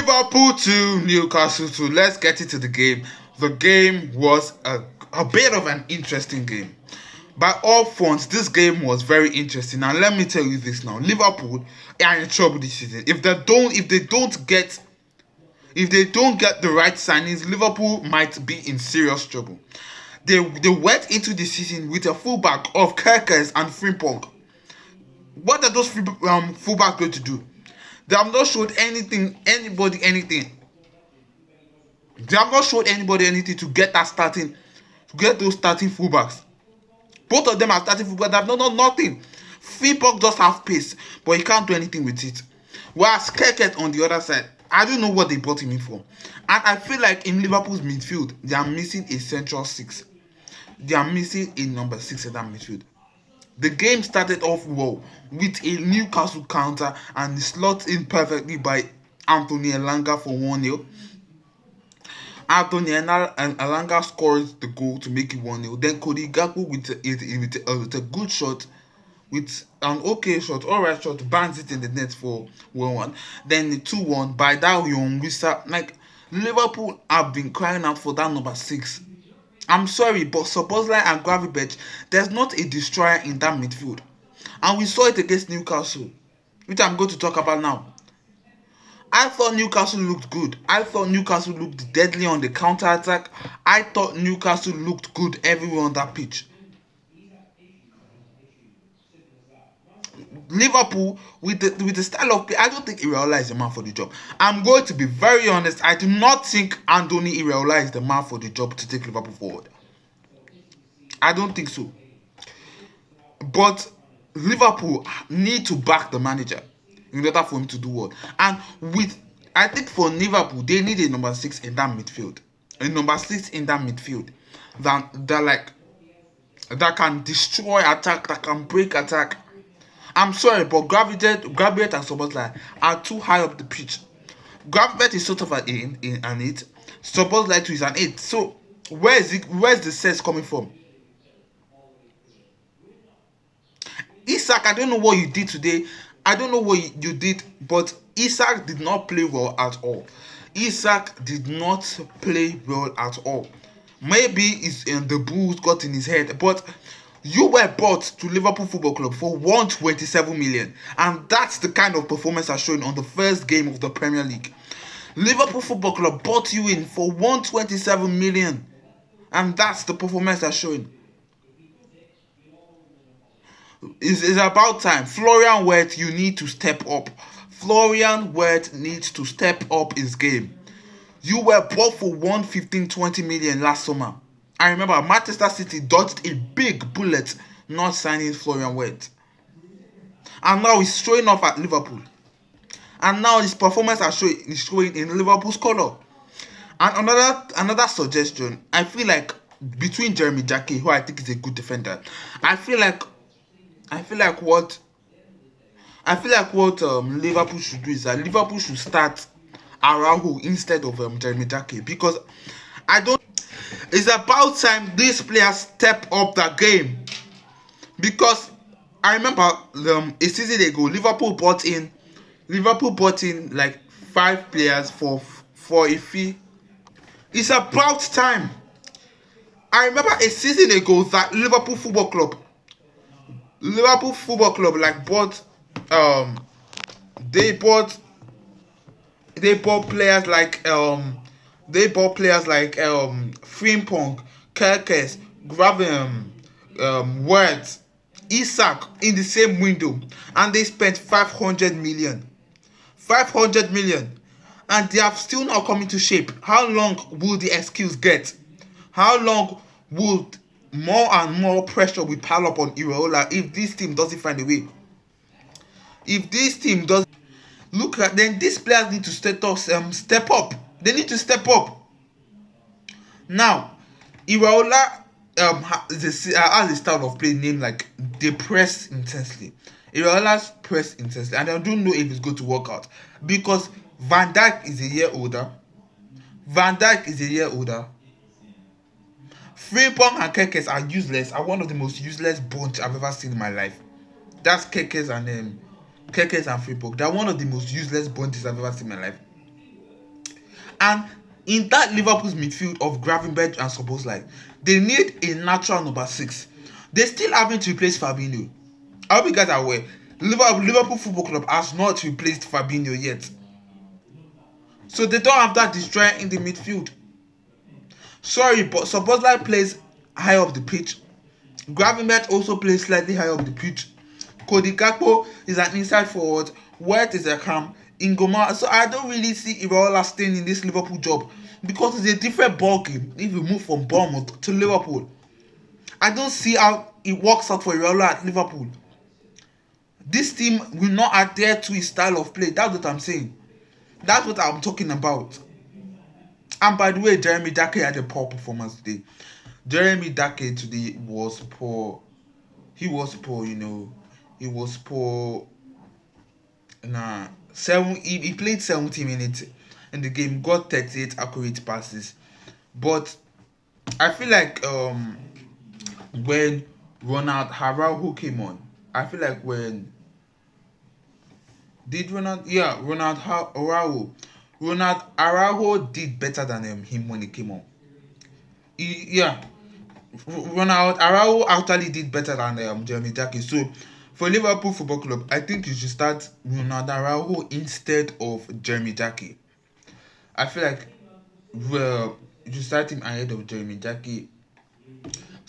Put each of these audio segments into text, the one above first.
Liverpool 2, Newcastle 2. Let's get into the game. The game was a bit of an interesting game. By all fronts, this game was very interesting. Now let me tell you this now. Liverpool are in trouble this season. If they don't get the right signings, Liverpool might be in serious trouble. They went into the season with a fullback of Kerkers and Frimpong. What are those fullbacks going to do? They have not showed anybody anything. They have not showed anybody anything to get those starting fullbacks. Both of them are starting fullbacks. They have not done nothing. Frimpong just have pace, but he can't do anything with it. Whereas Kerkers on the other side, I don't know what they bought him in for. And I feel like in Liverpool's midfield, they are missing a central six. They are missing a number 6 in that midfield. The game started off well with a Newcastle counter and slot in perfectly by Anthony Elanga for 1-0. Anthony Elanga scores the goal to make it 1-0. Then Cody Gakpo with a good shot, with an okay shot, alright shot, bangs it in the net for 1-1. Then the 2-1 by that young Wissa. Like, Liverpool have been crying out for that number 6. I'm sorry, but Szoboszlai and Gravenberch, there's not a destroyer in that midfield. And we saw it against Newcastle, which I'm going to talk about now. I thought Newcastle looked good. I thought Newcastle looked deadly on the counter-attack. I thought Newcastle looked good everywhere on that pitch. Liverpool, with the style of play, I don't think Iraola is the man for the job. I'm going to be very honest. I do not think Andoni Iraola is the man for the job to take Liverpool forward. I don't think so. But Liverpool need to back the manager in order for him to do well. And I think for Liverpool, they need a number 6 in that midfield. A number 6 in that midfield that can destroy attack, that can break attack. I'm sorry, but Gravenberch and Szoboszlai are too high up the pitch. Gravenberch is sort of an 8. Szoboszlai too is an 8. So where's the sense coming from? Isak, I don't know what you did today. I don't know what you did, but Isak did not play well at all. Isak did not play well at all. Maybe it's in the Bulls got in his head, but you were bought to Liverpool Football Club for 127 million, and that's the kind of performance I showed on the first game of the Premier League. Liverpool Football Club bought you in for 127 million, and that's the performance I showed. It's about time. Florian Wirtz, you need to step up. Florian Wirtz needs to step up his game. You were bought for 115-20 million last summer. I remember Manchester City dodged a big bullet not signing Florian Wirtz. And now he's showing off at Liverpool. And now his performance is showing in Liverpool's colour. And another suggestion, I feel like between Jeremy Jackie, who I think is a good defender, I feel like what Liverpool should do is that Liverpool should start Araujo instead of Jeremy Jackie, because it's about time these players step up the game. Because I remember a season ago, Liverpool bought in like 5 players for a fee. It's about time. I remember a season ago that Liverpool Football Club they bought players like Frimpong, Kerkers, Wirtz, Isak in the same window, and they spent 500 million, and they have still not come into shape. How long will the excuse get? How long will more and more pressure will pile up on Iraola if this team doesn't find a way? If this team does look at, then these players need to step up. They need to step up. Now, Iraola has a style of play named like they press intensely. Iraola's press intensely, and I don't know if it's going to work out because Van Dijk is a year older. Frimpong and Kerkers are useless. Are one of the most useless bunch I've ever seen in my life. That's Kerkers and Frimpong. They're one of the most useless bunches I've ever seen in my life. And in that Liverpool's midfield of Gravenberch and Szoboszlai, they need a natural number 6. They still haven't replaced Fabinho. I hope you guys are aware. Liverpool Football Club has not replaced Fabinho yet. So they don't have that destroyer in the midfield. Sorry, but Szoboszlai plays high up the pitch. Gravenberch also plays slightly high up the pitch. Cody Gakpo is an inside forward. White is a cam. Ingoma. So I don't really see Iraola staying in this Liverpool job because it's a different ball game if you move from Bournemouth to Liverpool. I don't see how it works out for Iraola at Liverpool. This team will not adhere to his style of play. That's what I'm saying. That's what I'm talking about. And by the way, Jeremy Dake had a poor performance today. Jeremy Dake today was poor. He was poor, He was poor. He played 70 minutes in the game, got 38 accurate passes. But I feel like when Ronald Araujo came on, I feel like when Ronald Araujo did better than him when he came on. Ronald Araujo actually did better than Jeremy Dake. So for Liverpool Football Club, I think you should start Ronald Araujo instead of Jeremy Dake. I feel like you should start him ahead of Jeremy Dake.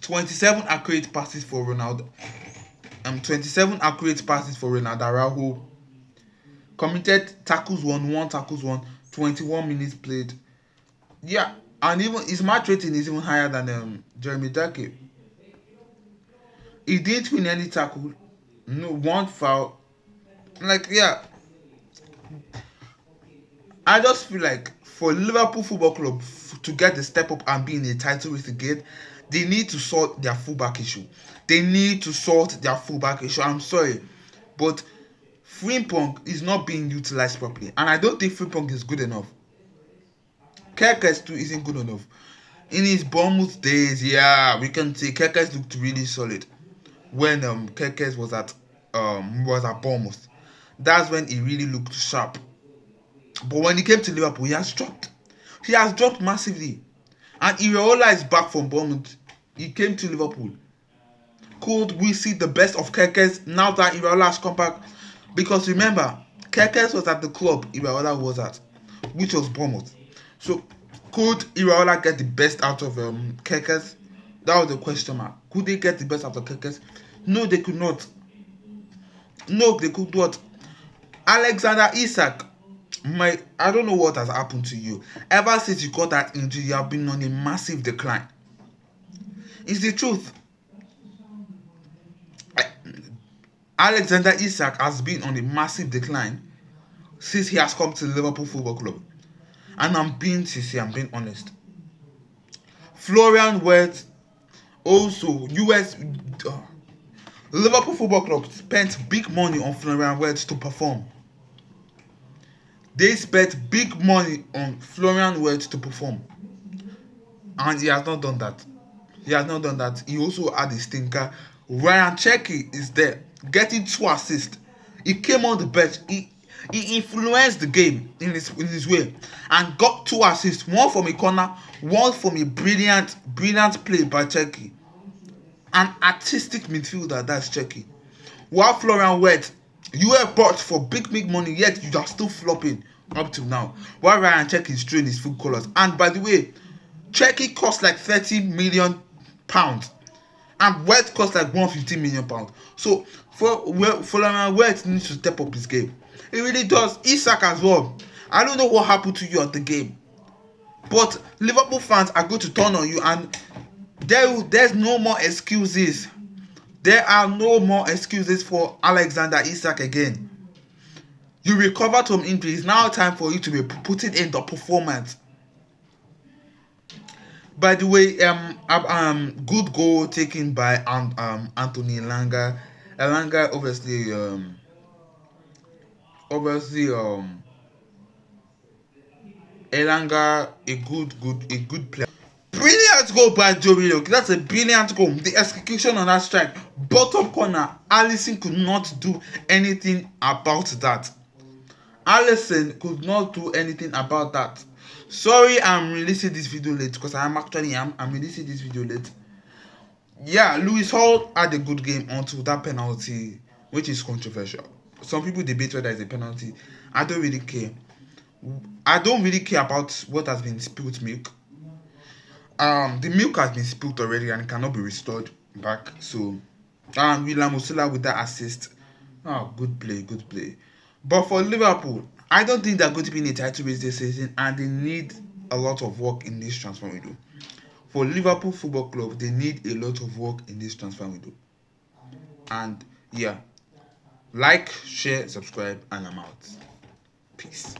27 accurate passes for Ronald. 27 accurate passes for Ronald Araujo. Committed tackles 1 tackles 1, 21 minutes played. Yeah, and even his match rating is even higher than Jeremy Dake. He didn't win any tackle, no 1 foul. I just feel like for Liverpool Football Club to get the step up and be in a title race again, they need to sort their fullback issue. I'm sorry, but Frimpong is not being utilized properly, and I don't think Frimpong is good enough. Kerkez too isn't good enough. In his Bournemouth days, we can say Kerkez looked really solid when Kerkez was at Bournemouth. That's when he really looked sharp. But when he came to Liverpool, he has dropped. He has dropped massively. And Iraola is back from Bournemouth. He came to Liverpool. Could we see the best of Kerkez now that Iraola has come back? Because remember, Kerkez was at the club Iraola was at, which was Bournemouth. So, could Iraola get the best out of Kerkez? That was the question mark. Could they get the best out of Kerkez? No, they could not. No, they could not. Alexander Isak, I don't know what has happened to you. Ever since you got that injury, you have been on a massive decline. It's the truth. Alexander Isak has been on a massive decline since he has come to Liverpool Football Club. And I'm being sincere, I'm being honest. Florian Wirtz, also Liverpool Football Club spent big money on Florian Wirtz to perform. They spent big money on Florian Wirtz to perform. And he has not done that. He also had a stinker. Ryan Cherki is there, getting 2 assists. He came on the bench. He influenced the game in his way and got 2 assists. 1 from a corner, 1 from a brilliant play by Cherki. An artistic midfielder, that's Cherki. While Florian Wirtz, you were bought for big money, yet you are still flopping up to now. While Ryan Cherki is showing his full colours. And by the way, Cherki cost like £30 million. And Wirtz cost like £150 million. So Florian Wirtz needs to step up his game. It really does. Isak as well. I don't know what happened to you at the game, but Liverpool fans are going to turn on you, and there's no more excuses. There are no more excuses for Alexander Isak again. You recovered from injury. It's now time for you to be putting in the performance. By the way, good goal taken by Anthony Elanga. Elanga obviously Elanga a good player. Brilliant goal by Dominik. That's a brilliant goal. The execution on that strike, bottom corner. Alisson could not do anything about that. Allison could not do anything about that. Sorry, I'm releasing this video late because I'm releasing this video late. Yeah, Lewis Hall had a good game until that penalty, which is controversial. Some people debate whether it's a penalty. I don't really care. I don't really care about what has been spilled milk. The milk has been spilled already and cannot be restored back. So, William Osula with that assist. Oh, good play, good play. But for Liverpool, I don't think they're going to be in a title race this season, and they need a lot of work in this transfer window. For Liverpool Football Club, they need a lot of work in this transfer window. And yeah, like, share, subscribe, and I'm out. Peace.